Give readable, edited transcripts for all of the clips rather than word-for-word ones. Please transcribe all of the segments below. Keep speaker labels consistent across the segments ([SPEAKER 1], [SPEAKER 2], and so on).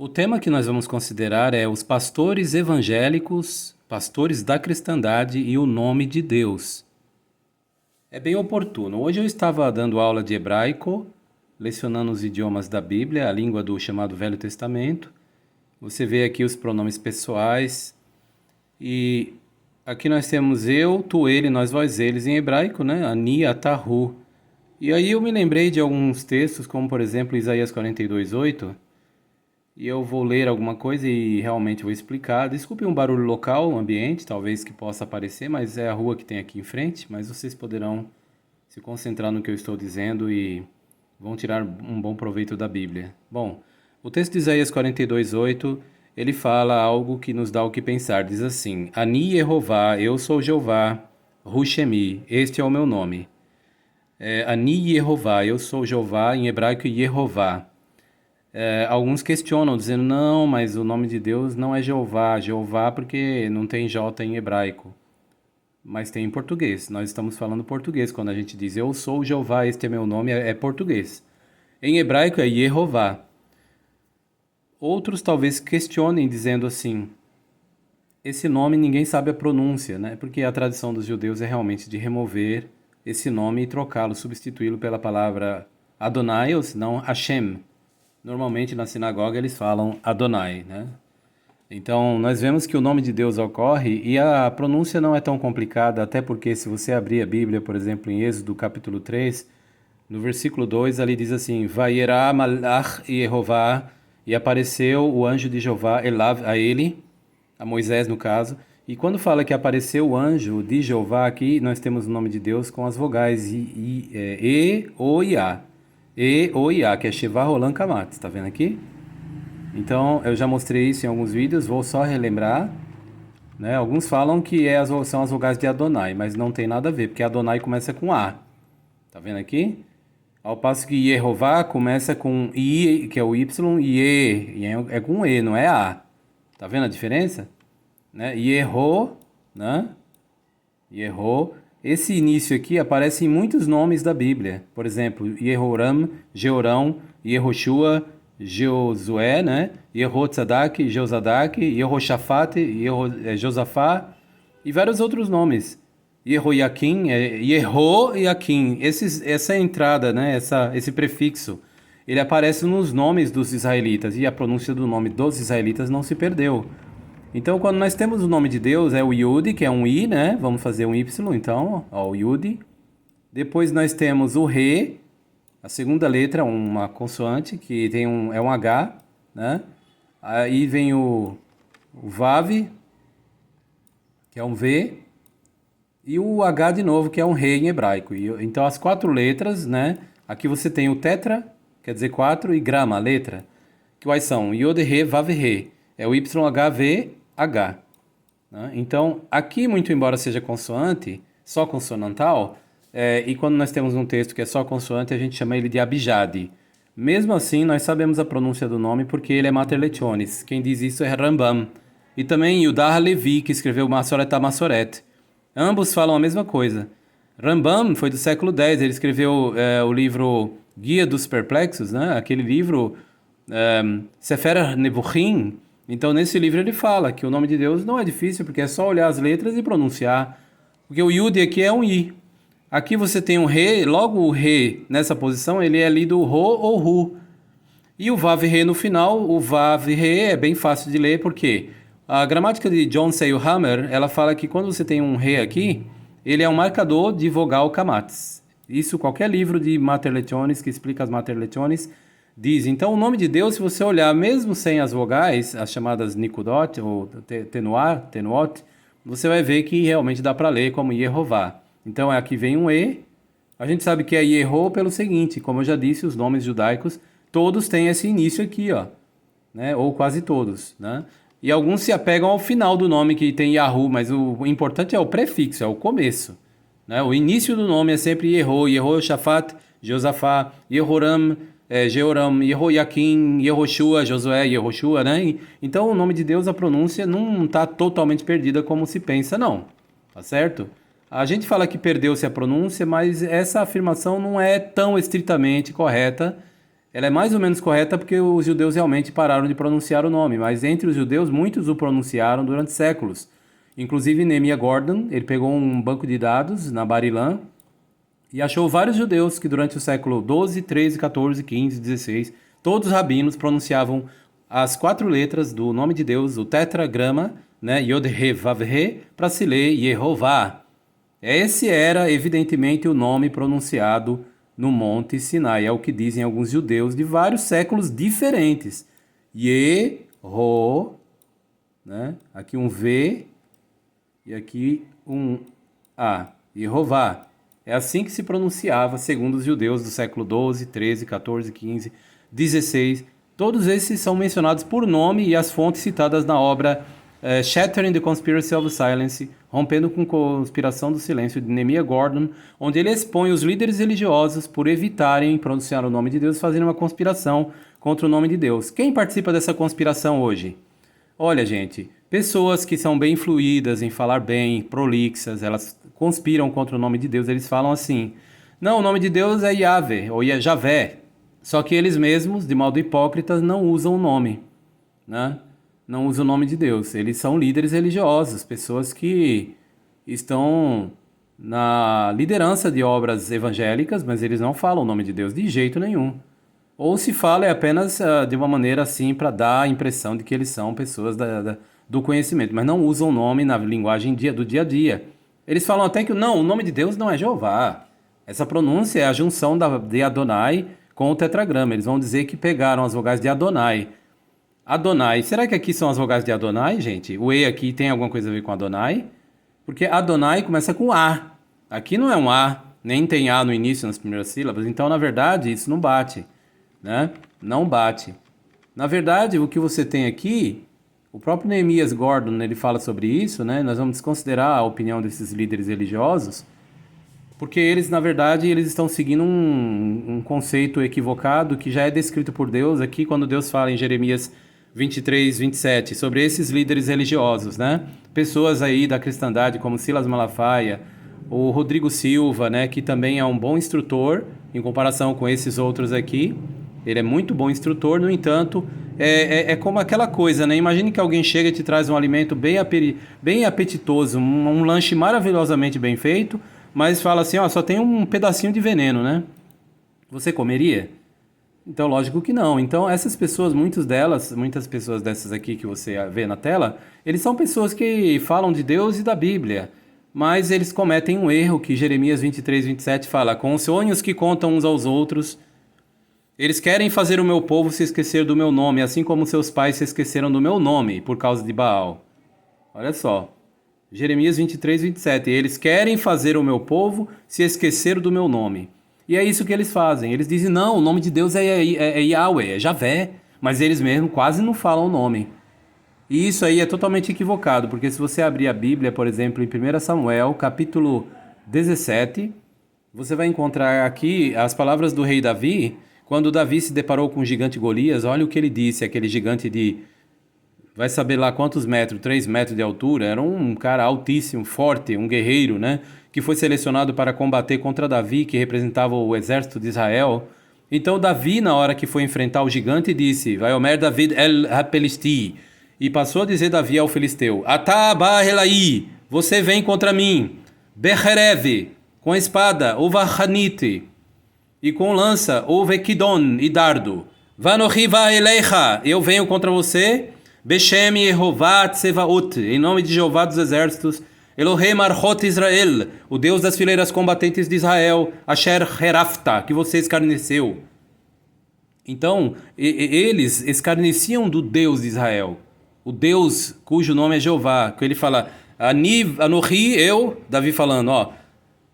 [SPEAKER 1] O tema que nós vamos considerar é os pastores evangélicos, pastores da cristandade e o nome de Deus. É bem oportuno. Hoje eu estava dando aula de hebraico, lecionando os idiomas da Bíblia, a língua do chamado Velho Testamento. Você vê aqui os pronomes pessoais e aqui nós temos eu, tu, ele, nós, vós, eles em hebraico, né? Ani, atahu. E aí eu me lembrei de alguns textos, como por exemplo Isaías 42:8. E eu vou ler alguma coisa e realmente vou explicar. Desculpe um barulho local, um ambiente, talvez que possa aparecer, mas é a rua que tem aqui em frente. Mas vocês poderão se concentrar no que eu estou dizendo e vão tirar um bom proveito da Bíblia. Bom, o texto de Isaías 42:8, ele fala algo que nos dá o que pensar. Diz assim: Ani Yehová, eu sou Jeová, Rushemi, este é o meu nome. Ani Yehová, eu sou Jeová, em hebraico Yehová. Alguns questionam, dizendo, não, mas o nome de Deus não é Jeová, Jeová porque não tem J em hebraico, mas tem em português. Nós estamos falando português, quando a gente diz, eu sou Jeová, este é meu nome, é português. Em hebraico é Yehová. Outros talvez questionem, dizendo assim, esse nome ninguém sabe a pronúncia, né? Porque a tradição dos judeus é realmente de remover esse nome e trocá-lo, substituí-lo pela palavra Adonai, ou senão Hashem. Normalmente na sinagoga eles falam Adonai, né? Então nós vemos que o nome de Deus ocorre e a pronúncia não é tão complicada, até porque se você abrir a Bíblia, por exemplo, em Êxodo capítulo 3, no versículo 2 ali diz assim, Vayera malach Yehová, e apareceu o anjo de Jeová, Elav, a ele, a Moisés no caso, e quando fala que apareceu o anjo de Jeová aqui, nós temos o nome de Deus com as vogais E, O e A. E, O e A, que é Sheva Rolan Kamat, está vendo aqui? Então, eu já mostrei isso em alguns vídeos, vou só relembrar, né? Alguns falam que são as vogais de Adonai, mas não tem nada a ver, porque Adonai começa com A, tá vendo aqui? Ao passo que Yehová começa com I, que é o Y, e é com E, não é A. Tá vendo a diferença? Né? Yeho, né? Yeho. Esse início aqui aparece em muitos nomes da Bíblia. Por exemplo, Yehoram, Jeorão, Yehoshua, Josué, né? Yehotzadak, Josadak, Yehoshafat, Josafá e vários outros nomes. Yehoiakim, Yehoiakim. Essa entrada, né? Esse prefixo, ele aparece nos nomes dos israelitas e a pronúncia do nome dos israelitas não se perdeu. Então, quando nós temos o nome de Deus, é o Yud, que é um I, né? Vamos fazer um Y, então, ó, o Yud. Depois nós temos o Re, a segunda letra, uma consoante, que é um H, né? Aí vem o Vav, que é um V, e o H de novo, que é um Re em hebraico. Então, as quatro letras, né? Aqui você tem o tetra, quer dizer quatro, e grama, letra. Quais são? Yod, Re, Vav, Re. É o YHVH. Né? Então, aqui, muito embora seja consoante, só consonantal, e quando nós temos um texto que é só consoante, a gente chama ele de Abjad. Mesmo assim, nós sabemos a pronúncia do nome porque ele é Mater Letionis. Quem diz isso é Rambam. E também Yudar Levi, que escreveu Masoret HaMasoret. Ambos falam a mesma coisa. Rambam foi do século X, ele escreveu o livro Guia dos Perplexos, né? Aquele livro Sefer Nevuchim. Então, nesse livro ele fala que o nome de Deus não é difícil, porque é só olhar as letras e pronunciar. Porque o Yud aqui é um I. Aqui você tem um Re, logo o Re nessa posição, ele é lido Ro ou Ru. E o Vav Re no final, o Vav Re é bem fácil de ler, porque a gramática de John Seilhammer, ela fala que quando você tem um Re aqui, ele é um marcador de vogal Kamatz. Isso qualquer livro de Mater Letionis, que explica as Mater Letionis, diz. Então, o nome de Deus, se você olhar, mesmo sem as vogais, as chamadas Nikudot ou Tenuot, você vai ver que realmente dá para ler como Yehová. Então, aqui vem um E. A gente sabe que é Yeho pelo seguinte, como eu já disse, os nomes judaicos, todos têm esse início aqui, ó, né? Ou quase todos, né? E alguns se apegam ao final do nome, que tem Yahu, mas o importante é o prefixo, é o começo, né? O início do nome é sempre Yeho, Yehoshafat, Josafá, Yehoram, Jeoram, Yehoiakim, Yehoshua, Josué, Yehoshua, né? Então o nome de Deus, a pronúncia não está totalmente perdida como se pensa, não. Tá certo? A gente fala que perdeu-se a pronúncia, mas essa afirmação não é tão estritamente correta. ela é mais ou menos correta porque os judeus realmente pararam de pronunciar o nome, mas entre os judeus muitos o pronunciaram durante séculos. Inclusive Nehemiah Gordon, ele pegou um banco de dados na Barilã e achou vários judeus que durante o século 12, 13, 14, 15, 16, todos os rabinos pronunciavam as 4 letras do nome de Deus, o tetragrama, né, Yod-He-Vav-He, para se ler Yehová. Esse era, evidentemente, o nome pronunciado no Monte Sinai. É o que dizem alguns judeus de vários séculos diferentes. Yeho, né? Aqui um V e aqui um A. Yehová. É assim que se pronunciava, segundo os judeus do século 12, 13, 14, 15, 16. Todos esses são mencionados por nome e as fontes citadas na obra Shattering the Conspiracy of Silence, Rompendo com a Conspiração do Silêncio, de Nehemiah Gordon, onde ele expõe os líderes religiosos por evitarem pronunciar o nome de Deus, fazendo uma conspiração contra o nome de Deus. Quem participa dessa conspiração hoje? Olha, gente, pessoas que são bem fluídas em falar bem, prolixas, elas conspiram contra o nome de Deus, eles falam assim: não, o nome de Deus é Yahvé, ou Javé. Só que eles mesmos, de modo hipócrita, não usam o nome, né? Não usam o nome de Deus. Eles são líderes religiosos, pessoas que estão na liderança de obras evangélicas, mas eles não falam o nome de Deus de jeito nenhum. Ou se fala é apenas de uma maneira assim para dar a impressão de que eles são pessoas do conhecimento, mas não usam o nome na linguagem do dia a dia. Eles falam até que não, o nome de Deus não é Jeová. Essa pronúncia é a junção de Adonai com o tetragrama. Eles vão dizer que pegaram as vogais de Adonai. Adonai. Será que aqui são as vogais de Adonai, gente? O E aqui tem alguma coisa a ver com Adonai? Porque Adonai começa com A. Aqui não é um A, nem tem A no início, nas primeiras sílabas. Então, na verdade, isso não bate, né? Não bate. Na verdade, o que você tem aqui, o próprio Nehemiah Gordon, ele fala sobre isso, né? Nós vamos desconsiderar a opinião desses líderes religiosos, porque eles, na verdade, eles estão seguindo um conceito equivocado que já é descrito por Deus aqui quando Deus fala em Jeremias 23, 27, sobre esses líderes religiosos, né? Pessoas aí da cristandade como Silas Malafaia, o Rodrigo Silva, né? Que também é um bom instrutor em comparação com esses outros aqui. Ele é muito bom instrutor, no entanto, é como aquela coisa, né? Imagine que alguém chega e te traz um alimento bem apetitoso, um lanche maravilhosamente bem feito, mas fala assim, ó, só tem um pedacinho de veneno, né? Você comeria? Então, lógico que não. Então, essas pessoas, muitas pessoas dessas aqui que você vê na tela, eles são pessoas que falam de Deus e da Bíblia, mas eles cometem um erro que Jeremias 23, 27 fala: com os sonhos que contam uns aos outros, eles querem fazer o meu povo se esquecer do meu nome, assim como seus pais se esqueceram do meu nome por causa de Baal. Olha só. Jeremias 23, 27. Eles querem fazer o meu povo se esquecer do meu nome. E é isso que eles fazem. Eles dizem, não, o nome de Deus é Yahweh, é Javé. Mas eles mesmos quase não falam o nome. E isso aí é totalmente equivocado, porque se você abrir a Bíblia, por exemplo, em 1 Samuel, capítulo 17, você vai encontrar aqui as palavras do rei Davi, quando Davi se deparou com o gigante Golias. Olha o que ele disse, aquele gigante de... vai saber lá quantos metros, 3 metros de altura, era um cara altíssimo, forte, um guerreiro, né? Que foi selecionado para combater contra Davi, que representava o exército de Israel. Então Davi, na hora que foi enfrentar o gigante, disse, Vaiomer David el Hapelisti, e passou a dizer Davi ao filisteu, Atá Bahelai, você vem contra mim, Becherev, com a espada, Uvachanite, e com lança, Uvekidon e dardo, Vanohiva Elecha, eu venho contra você, Beshem Yehová Tsevaot, em nome de Jeová dos exércitos, Elohim Archot Israel, o Deus das fileiras combatentes de Israel, Asher Herafta, que você escarneceu. Então, eles escarneciam do Deus de Israel, o Deus cujo nome é Jeová, que ele fala, Anohi, eu, Davi falando, ó,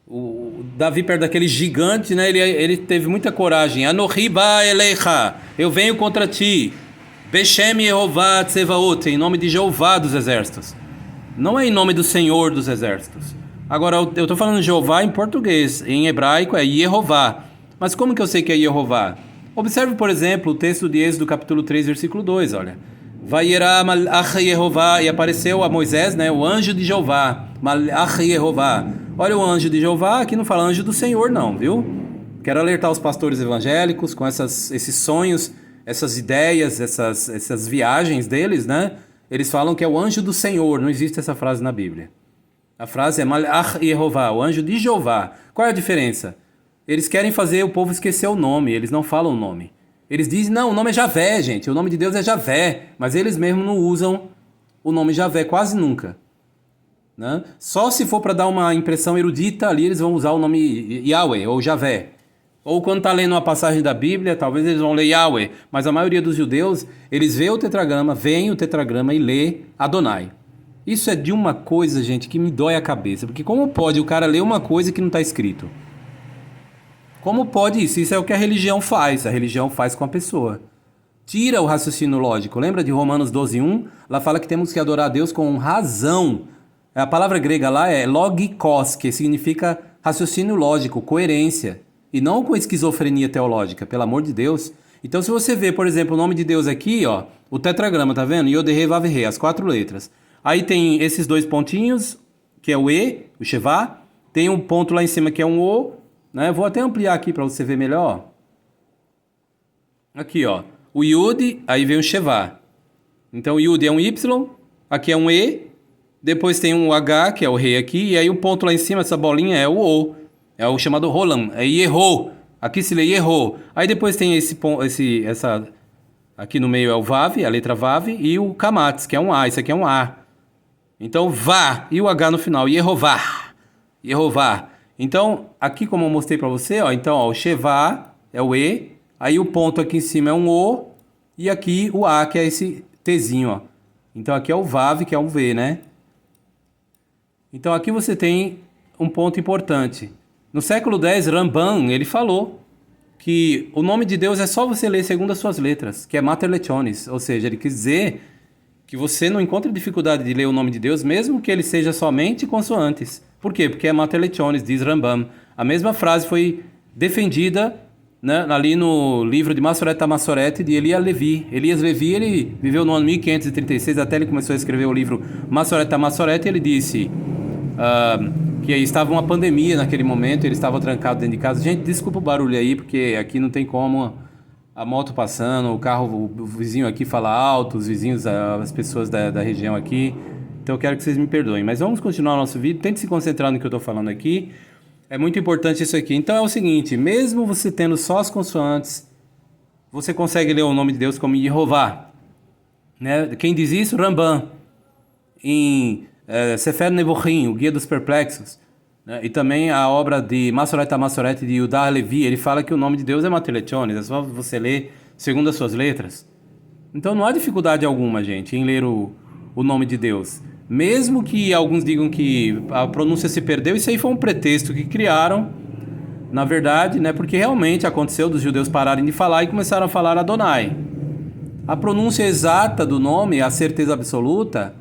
[SPEAKER 1] o Davi perto daquele gigante, né, ele teve muita coragem, Anohi ba Elecha, eu venho contra ti, Beshem Yehová Tsevaot, em nome de Jeová dos exércitos. Não é em nome do Senhor dos exércitos. Agora, eu estou falando Jeová em português, em hebraico é Yehová. Mas como que eu sei que é Yehová? Observe, por exemplo, o texto de Êxodo capítulo 3, versículo 2, olha. Vayera malach Yehová, e apareceu a Moisés, né, o anjo de Jeová, malach Yehová. Olha o anjo de Jeová, aqui não fala anjo do Senhor não, viu? Quero alertar os pastores evangélicos com esses sonhos, essas ideias, essas viagens deles, né? Eles falam que é o anjo do Senhor, não existe essa frase na Bíblia. A frase é Malach Yehová, o anjo de Jeová. Qual é a diferença? Eles querem fazer o povo esquecer o nome, eles não falam o nome. Eles dizem, não, o nome é Javé, gente, o nome de Deus é Javé, mas eles mesmos não usam o nome Javé, quase nunca. Né? Só se for para dar uma impressão erudita, ali eles vão usar o nome Yahweh ou Javé. Ou quando está lendo uma passagem da Bíblia, talvez eles vão ler Yahweh, mas a maioria dos judeus, eles veem o tetragrama e lê Adonai. Isso é de uma coisa, gente, que me dói a cabeça, porque como pode o cara ler uma coisa que não está escrito? Como pode isso? Isso é o que a religião faz com a pessoa. Tira o raciocínio lógico. Lembra de Romanos 12:1? Lá fala que temos que adorar a Deus com razão. A palavra grega lá é logikos, que significa raciocínio lógico, coerência. E não com esquizofrenia teológica, pelo amor de Deus. Então se você vê, por exemplo, o nome de Deus aqui, ó, o tetragrama, tá vendo? Yod, He, Vav, He, as 4 letras. Aí tem esses 2 pontinhos, que é o E, o Shevá. Tem um ponto lá em cima que é um O, né? Vou até ampliar aqui para você ver melhor. Aqui, ó. O Yud, aí vem o Shevá. Então o Yud é um Y, aqui é um E, depois tem um H, que é o Rei aqui, e aí o ponto lá em cima, essa bolinha é o O. É o chamado Rolam, é Yehô. Aqui se lê Yehô. Aí depois tem essa... Aqui no meio é o Vav, a letra Vav, e o Kamatz, que é um A, isso aqui é um A. Então, Vá, e o H no final, Yehová. Yehová. Então, aqui como eu mostrei para você, ó, então, ó, o Shevá é o E, aí o ponto aqui em cima é um O, e aqui o A, que é esse Tzinho, ó. Então, aqui é o Vav, que é um V, né? Então, aqui você tem um ponto importante. No século X, Rambam, ele falou que o nome de Deus é só você ler segundo as suas letras, que é Mater Letionis, ou seja, ele quis dizer que você não encontra dificuldade de ler o nome de Deus, mesmo que ele seja somente consoantes. Por quê? Porque é Mater Letionis, diz Rambam. A mesma frase foi defendida, né, ali no livro de Massoret HaMassoret de Elias Levi. Elias Levi, ele viveu no ano 1536, até ele começou a escrever o livro Massoret HaMassoret, ele disse... que estava uma pandemia naquele momento, ele estava trancado dentro de casa. Gente, desculpa o barulho aí, porque aqui não tem como, a moto passando, o carro, o vizinho aqui fala alto, os vizinhos, as pessoas da região aqui. Então eu quero que vocês me perdoem. Mas vamos continuar o nosso vídeo, tente se concentrar no que eu estou falando aqui. É muito importante isso aqui. Então é o seguinte, mesmo você tendo só as consoantes, você consegue ler o nome de Deus como Yehová. Né? Quem diz isso? Rambam. Em... Sefer Nevochim, o Guia dos Perplexos, né? E também a obra de Massoret HaMassoret de Yehuda Levi, ele fala que o nome de Deus é Mater Letionis, é só você ler segundo as suas letras. Então não há dificuldade alguma, gente, em ler o nome de Deus. Mesmo que alguns digam que a pronúncia se perdeu, isso aí foi um pretexto que criaram, na verdade, né? Porque realmente aconteceu dos judeus pararem de falar e começaram a falar Adonai. A pronúncia exata do nome, a certeza absoluta...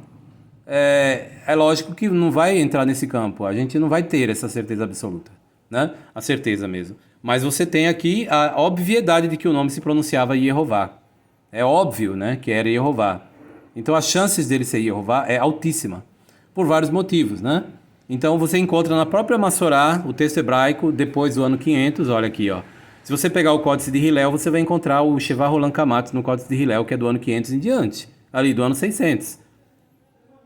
[SPEAKER 1] É lógico que não vai entrar nesse campo, a gente não vai ter essa certeza absoluta, né? A certeza mesmo. Mas você tem aqui a obviedade de que o nome se pronunciava Yehová. É óbvio, né, que era Yehová. Então as chances dele ser Yehová é altíssima, por vários motivos, né? Então você encontra na própria Massorá, o texto hebraico, depois do ano 500, olha aqui, ó. Se você pegar o Códice de Hillel, você vai encontrar o Shevá Roland Kamatz no Códice de Hillel, que é do ano 500 em diante, ali do ano 600.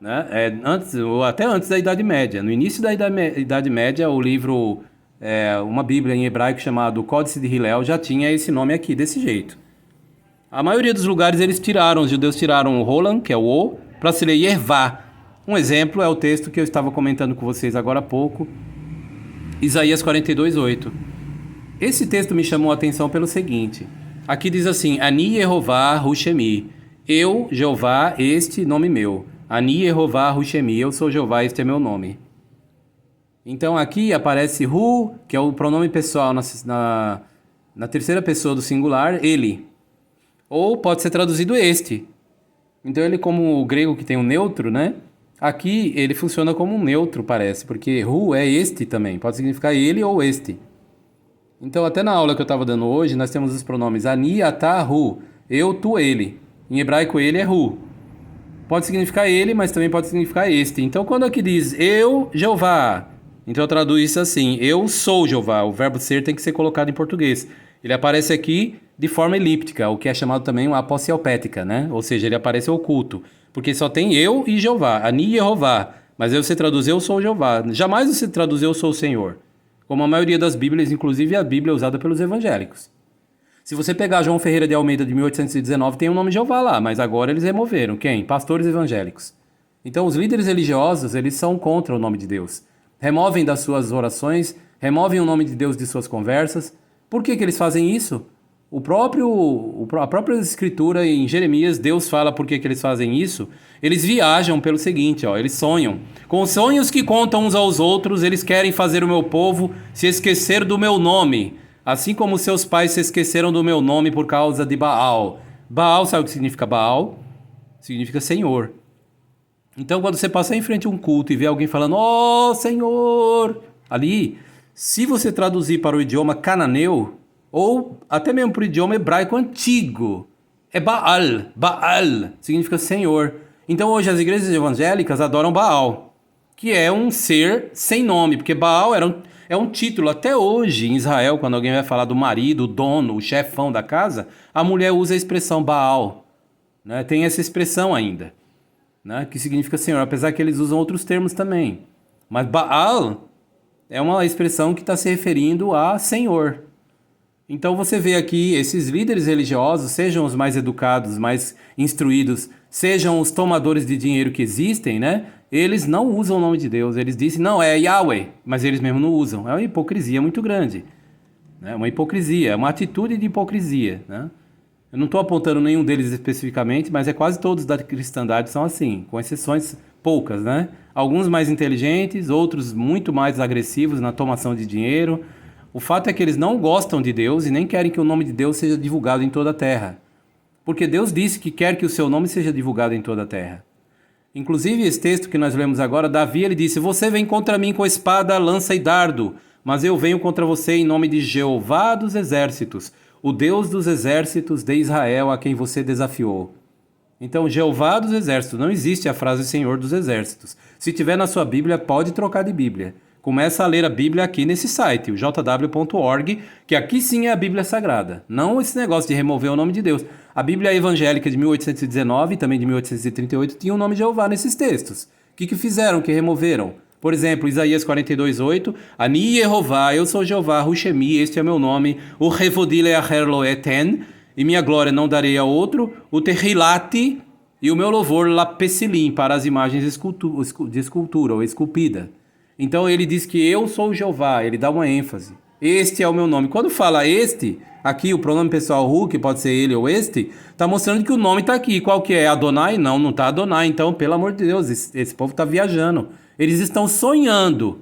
[SPEAKER 1] Né? Antes, ou até antes da Idade Média. No início da Idade Média, o livro, uma Bíblia em hebraico chamado Códice de Hillel, já tinha esse nome aqui, desse jeito. A maioria dos lugares os judeus tiraram o Roland, que é o O, para se ler Yervá. Um exemplo é o texto que eu estava comentando com vocês agora há pouco, Isaías 42:8. Esse texto me chamou a atenção pelo seguinte, aqui diz assim, Ani Yehová Hushemi, eu, Jeová, este nome meu. Ani Yehová Hushemi, eu sou Jeová, este é meu nome. Então aqui aparece Hu, que é o pronome pessoal na terceira pessoa do singular, ele. Ou pode ser traduzido este. Então ele, como o grego que tem um neutro, né? Aqui ele funciona como um neutro, parece, porque Hu é este também, pode significar ele ou este. Então até na aula que eu estava dando hoje, nós temos os pronomes Ani, Atá, Hu, eu, tu, ele. Em hebraico ele é Hu. Pode significar ele, mas também pode significar este. Então, quando aqui diz, eu, Jeová, Então eu traduzo isso assim: eu sou Jeová. O verbo ser tem que ser colocado em português. Ele aparece aqui de forma elíptica, o que é chamado também uma apossiopética, né? Ou seja, ele aparece oculto. Porque só tem eu e Jeová, Ani Jeová. Mas aí você traduz eu sou Jeová. Jamais você traduz eu sou o Senhor. Como a maioria das Bíblias, inclusive a Bíblia usada pelos evangélicos. Se você pegar João Ferreira de Almeida de 1819, tem o nome de Jeová lá, mas agora eles removeram. Quem? Pastores evangélicos. Então os líderes religiosos, eles são contra o nome de Deus. Removem das suas orações, removem o nome de Deus de suas conversas. Por que eles fazem isso? A própria escritura em Jeremias, Deus fala por que eles fazem isso. Eles viajam pelo seguinte, ó, eles sonham. Com os sonhos que contam uns aos outros, eles querem fazer o meu povo se esquecer do meu nome, assim como seus pais se esqueceram do meu nome por causa de Baal. Baal, sabe o que significa Baal? Significa Senhor. Então, quando você passar em frente a um culto e ver alguém falando, ó Senhor, ali, se você traduzir para o idioma cananeu, ou até mesmo para o idioma hebraico antigo, é Baal. Baal significa Senhor. Então hoje as igrejas evangélicas adoram Baal, que é um ser sem nome, porque Baal é um título. Até hoje em Israel, quando alguém vai falar do marido, o dono, o chefão da casa, a mulher usa a expressão Baal, né? Tem essa expressão ainda, né? Que significa Senhor, apesar que eles usam outros termos também. Mas Baal é uma expressão que está se referindo a Senhor. Então você vê aqui esses líderes religiosos, sejam os mais educados, mais instruídos, sejam os tomadores de dinheiro que existem, né? Eles não usam o nome de Deus. Eles dizem, não, é Yahweh, mas eles mesmos não usam. É uma hipocrisia muito grande, né? Uma hipocrisia, uma atitude de hipocrisia, né? Eu não estou apontando nenhum deles especificamente, mas é quase todos da cristandade são assim, com exceções poucas, né? Alguns mais inteligentes, outros muito mais agressivos na tomação de dinheiro. O fato é que eles não gostam de Deus e nem querem que o nome de Deus seja divulgado em toda a terra. Porque Deus disse que quer que o seu nome seja divulgado em toda a terra. Inclusive, esse texto que nós lemos agora, Davi, ele disse, você vem contra mim com espada, lança e dardo, mas eu venho contra você em nome de Jeová dos exércitos, o Deus dos exércitos de Israel, a quem você desafiou. Então, Jeová dos exércitos, não existe a frase Senhor dos exércitos. Se tiver na sua Bíblia, pode trocar de Bíblia. Começa a ler a Bíblia aqui nesse site, o jw.org, que aqui sim é a Bíblia Sagrada. Não esse negócio de remover o nome de Deus. A Bíblia evangélica de 1819 e também de 1838 tinha o nome de Jeová nesses textos. O que fizeram que removeram? Por exemplo, Isaías 42:8, Ani Yehová, eu sou Jeová, Rushemi, este é meu nome, o Revodile Acher Lo Eten, e minha glória não darei a outro, o Terrilate e o meu louvor Lapesilim, para as imagens de escultura ou esculpida. Então ele diz que eu sou Jeová, ele dá uma ênfase. Este é o meu nome. Quando fala este, aqui o pronome pessoal who, que pode ser ele ou este, está mostrando que o nome está aqui. Qual que é? Adonai? Não está Adonai. Então, pelo amor de Deus, esse povo está viajando. Eles estão sonhando.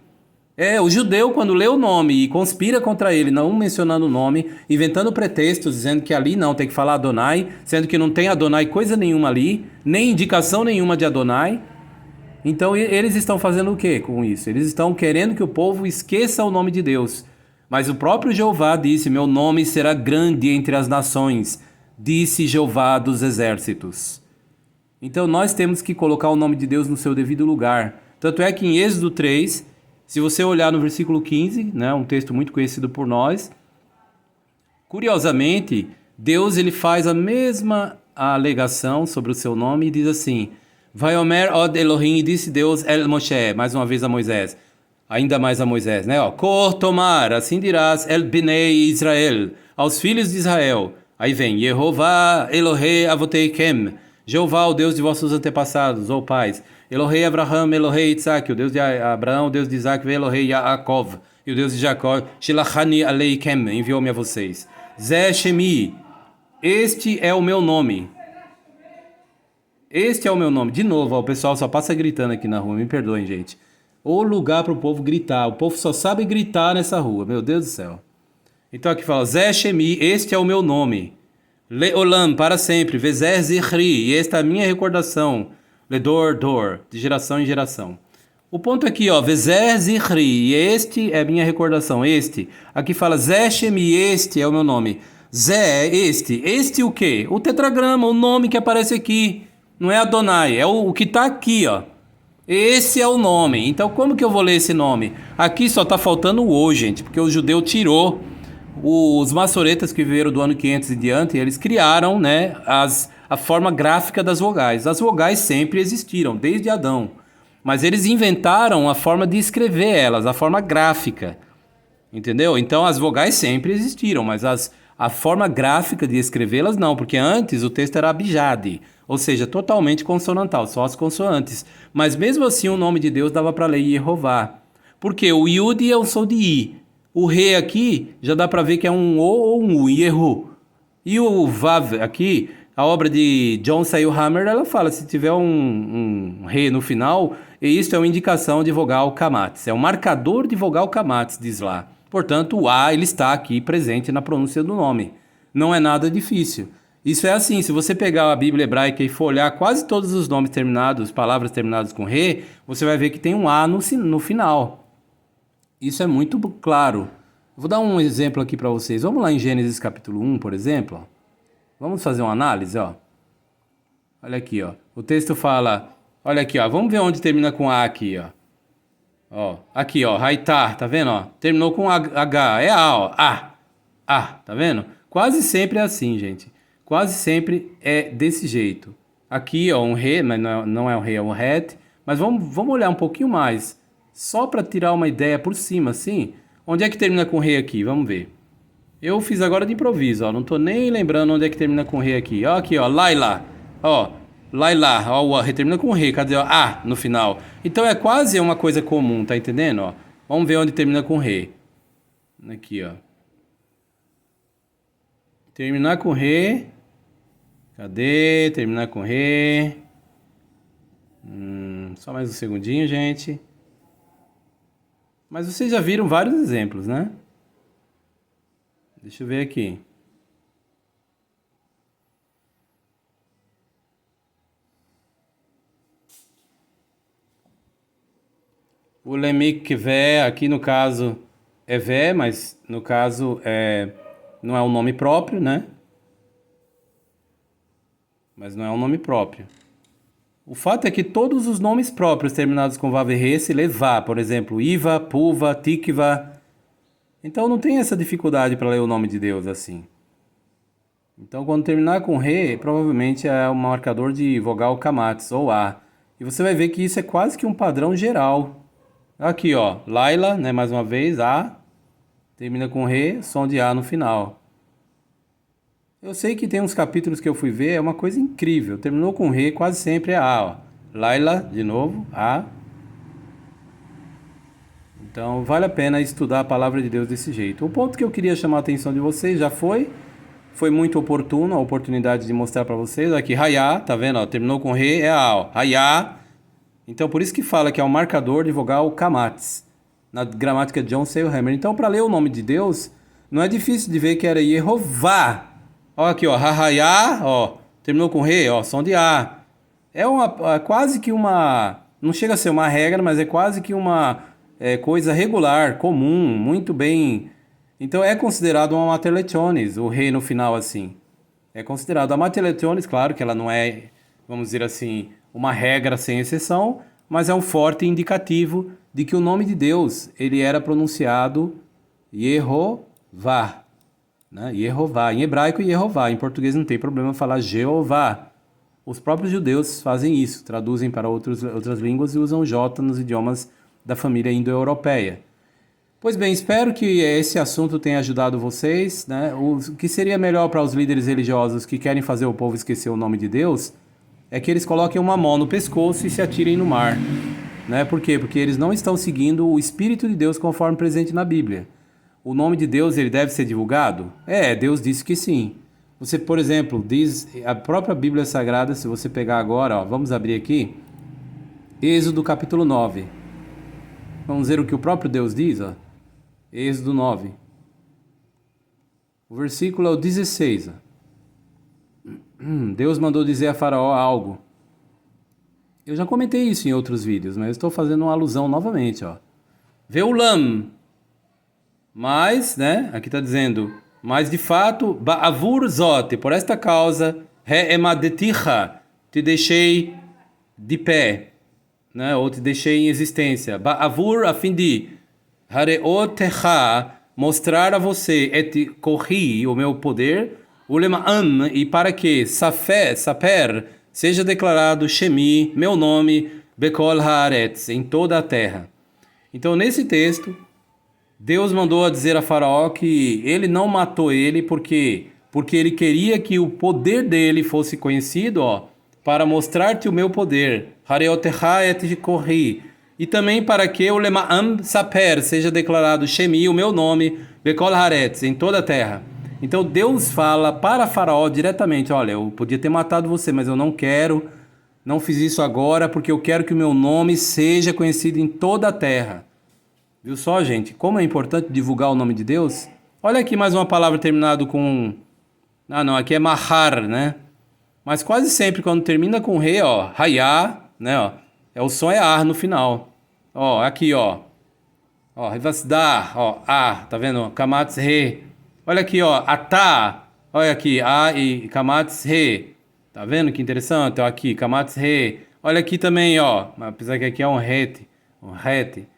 [SPEAKER 1] O judeu, quando lê o nome e conspira contra ele, não mencionando o nome, inventando pretextos, dizendo que ali não, tem que falar Adonai, sendo que não tem Adonai coisa nenhuma ali, nem indicação nenhuma de Adonai. Então eles estão fazendo o que com isso? Eles estão querendo que o povo esqueça o nome de Deus. Mas o próprio Jeová disse, meu nome será grande entre as nações, disse Jeová dos exércitos. Então nós temos que colocar o nome de Deus no seu devido lugar. Tanto é que em Êxodo 3, se você olhar no versículo 15, né, um texto muito conhecido por nós, curiosamente, Deus ele faz a mesma alegação sobre o seu nome e diz assim, Vaiomer od Elohim, e disse Deus el Moshe, mais uma vez a Moisés, ainda mais a Moisés, né? Kor tomar, assim dirás el Bnei Israel, aos filhos de Israel. Aí vem, Yehová Elohei Avoteikem, Jeová, o Deus de vossos antepassados, ou pais. Elohei Abraham, Elohei Isaac, o Deus de Abraão, o Deus de Isaac, Elohei Yaakov, e o Deus de Jacó, Shilachani Aleikem, enviou-me a vocês. Zé Shemi, este é o meu nome. Este é o meu nome. De novo, ó, o pessoal só passa gritando aqui na rua, me perdoem, gente. O lugar para o povo gritar. O povo só sabe gritar nessa rua, meu Deus do céu. Então aqui fala, Zé Shemi, este é o meu nome. Leolam, para sempre. Vezer Zihri, e esta é a minha recordação. Ledor, dor, de geração em geração. O ponto aqui, ó, Vezer Zihri, e este é a minha recordação, este. Aqui fala, Zé Shemi, este é o meu nome. Zé, este. Este o quê? O tetragrama, o nome que aparece aqui. Não é Adonai, é o que está aqui, ó. Esse é o nome. Então, como que eu vou ler esse nome? Aqui só está faltando o O, gente, porque o judeu tirou os maçoretas que viveram do ano 500 e diante, eles criaram, né, a forma gráfica das vogais. As vogais sempre existiram, desde Adão. Mas eles inventaram a forma de escrever elas, a forma gráfica. Entendeu? Então as vogais sempre existiram, mas a forma gráfica de escrevê-las não, porque antes o texto era abjade, ou seja, totalmente consonantal, só as consoantes. Mas mesmo assim o nome de Deus dava para ler Yehová. Porque o Yud é o som de I. O Re aqui já dá para ver que é um O ou um U, Yehu. E o Vav aqui, a obra de John Sayilhammer, ela fala, se tiver um Re no final, isso é uma indicação de vogal Kamatz, é um marcador de vogal Kamatz, diz lá. Portanto, o A ele está aqui presente na pronúncia do nome. Não é nada difícil. Isso é assim, se você pegar a Bíblia hebraica e for olhar quase todos os nomes terminados, palavras terminadas com Re, você vai ver que tem um A no final. Isso é muito claro. Vou dar um exemplo aqui para vocês. Vamos lá em Gênesis capítulo 1, por exemplo. Vamos fazer uma análise, ó. Olha aqui, ó. O texto fala, olha aqui, ó. Vamos ver onde termina com A aqui, ó. Ó, aqui, ó, Haitar, tá vendo, ó? Terminou com H, é A, ó, A, tá vendo? Quase sempre é assim, gente. Quase sempre é desse jeito. Aqui, ó, um Re, mas não é um Re, é um Het. Mas vamos olhar um pouquinho mais, só para tirar uma ideia por cima, assim. Onde é que termina com Re aqui? Vamos ver. Eu fiz agora de improviso, ó, não tô nem lembrando onde é que termina com Re aqui. Ó, aqui, ó, Laila, ó. Laila, ó, o Re termina com Re, cadê? Ó, A no final. Então é quase uma coisa comum, tá entendendo? Ó, vamos ver onde termina com Re. Aqui, ó. Terminar com Re. Cadê? Terminar com Re. Só mais um segundinho, gente. Mas vocês já viram vários exemplos, né? Deixa eu ver aqui. O Lemik Vé, aqui no caso é Vé, mas no caso não é um nome próprio, né? Mas não é um nome próprio. O fato é que todos os nomes próprios terminados com Vav e Re se levar, por exemplo, Iva, Puva, Tikva. Então não tem essa dificuldade para ler o nome de Deus assim. Então quando terminar com Re, provavelmente é um marcador de vogal Kamatz ou A. E você vai ver que isso é quase que um padrão geral. Aqui, ó, Laila, né, mais uma vez, A, termina com Re, som de A no final. Eu sei que tem uns capítulos que eu fui ver, é uma coisa incrível. Terminou com Re, quase sempre é A, ó. Laila, de novo, A. Então, vale a pena estudar a palavra de Deus desse jeito. O ponto que eu queria chamar a atenção de vocês já foi muito oportuno, a oportunidade de mostrar para vocês. Aqui, Hayá, tá vendo, ó, terminou com Re, é A, ó. Hayá. Então, por isso que fala que é um marcador de vogal Kamatz, na gramática de John Sayilhammer. Então, para ler o nome de Deus, não é difícil de ver que era Yehová. Ó aqui, ó, Hahayá, ó, terminou com Re, ó, som de A. É quase que uma, não chega a ser uma regra, mas é quase que uma coisa regular, comum, muito bem. Então, é considerado uma Materletiones, o Re no final assim. É considerado a Materletiones, claro que ela não é, vamos dizer assim, uma regra sem exceção, mas é um forte indicativo de que o nome de Deus ele era pronunciado Yehová, né? Yehová, em hebraico Yehová, em português não tem problema falar Jeová. Os próprios judeus fazem isso, traduzem para outras línguas e usam J nos idiomas da família indo-europeia. Pois bem, espero que esse assunto tenha ajudado vocês, né? O que seria melhor para os líderes religiosos que querem fazer o povo esquecer o nome de Deus é que eles coloquem uma mão no pescoço e se atirem no mar. Né? Por quê? Porque eles não estão seguindo o Espírito de Deus conforme presente na Bíblia. O nome de Deus ele deve ser divulgado? Deus disse que sim. Você, por exemplo, diz a própria Bíblia Sagrada, se você pegar agora, ó, vamos abrir aqui, Êxodo capítulo 9. Vamos ver o que o próprio Deus diz, ó. Êxodo 9. O versículo é o 16, ó. Deus mandou dizer a Faraó algo. Eu já comentei isso em outros vídeos, mas estou fazendo uma alusão novamente, ó. Veulam. Mas, né, aqui está dizendo, mas de fato, Ba'avur Zot, por esta causa, Re'emadeticha, te deixei de pé. né? Ou te deixei em existência. Ba'avur, a fim de hareotecha, mostrar a você, et corri, o meu poder, ulema'am, e para que saper, seja declarado Shemi, meu nome, Bekol Haaretz, em toda a terra. Então, nesse texto, Deus mandou a dizer a Faraó que ele não matou ele porque ele queria que o poder dele fosse conhecido, ó, para mostrar-te o meu poder. Hareotecha et corri. E também para que o Lema'am Saper seja declarado Shemi, o meu nome, Bekol Haaretz, em toda a terra. Então Deus fala para Faraó diretamente: olha, eu podia ter matado você, mas eu não quero, não fiz isso agora porque eu quero que o meu nome seja conhecido em toda a terra. Viu só, gente? Como é importante divulgar o nome de Deus? Olha aqui mais uma palavra terminada com... Ah, não, aqui é mahar, né? Mas quase sempre quando termina com re, ó, hayá, né, ó, o som é ar no final. Ó, aqui, ó. Ó, rivasdar, ó, a, tá vendo? Kamatz re. Olha aqui, ó, atá. Olha aqui, a e kamatz re. Tá vendo que interessante? Ó, aqui, kamatz re. Olha aqui também, ó, apesar que aqui é um rete, um rete.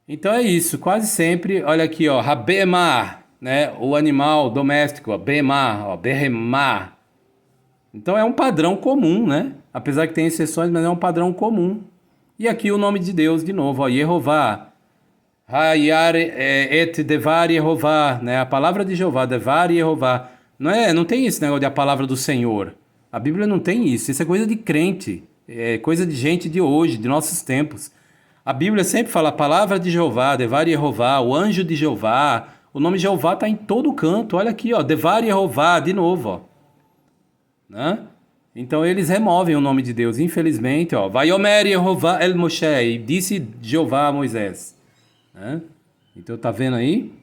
[SPEAKER 1] Então é isso, quase sempre, olha aqui, ó, rabemar, né, o animal doméstico, ó, bemar, ó, berremar. Então é um padrão comum, né? Apesar que tem exceções, mas é um padrão comum. E aqui o nome de Deus de novo, ó, Yehová, Hayar et devar Yehová, né? A palavra de Jeová, devar Yehová. Não tem esse negócio de a palavra do Senhor. A Bíblia não tem isso, isso é coisa de crente, é coisa de gente de hoje, de nossos tempos. A Bíblia sempre fala a palavra de Jeová, Devar Yehová, o anjo de Jeová. O nome Jeová está em todo canto. Olha aqui, ó, Devar Yehová, de novo, ó. Né? Então eles removem o nome de Deus, infelizmente, ó. Vayomer Yehová el Moshe, e disse Jeová a Moisés. Né? Então tá vendo aí?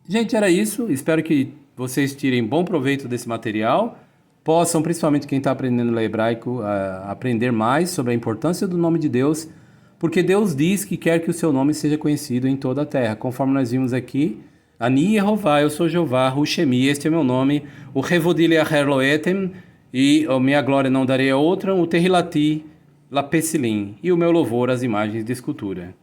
[SPEAKER 1] Gente, era isso. Espero que vocês tirem bom proveito desse material. Possam, principalmente quem está aprendendo ler hebraico, aprender mais sobre a importância do nome de Deus. Porque Deus diz que quer que o seu nome seja conhecido em toda a terra. Conforme nós vimos aqui, Ani Yehová, eu sou Jeová, Hushemi, este é meu nome, o Revodile Acher Loetem, e a minha glória não darei a outra, o Tehilati Lapesilim, e o meu louvor às imagens de escultura.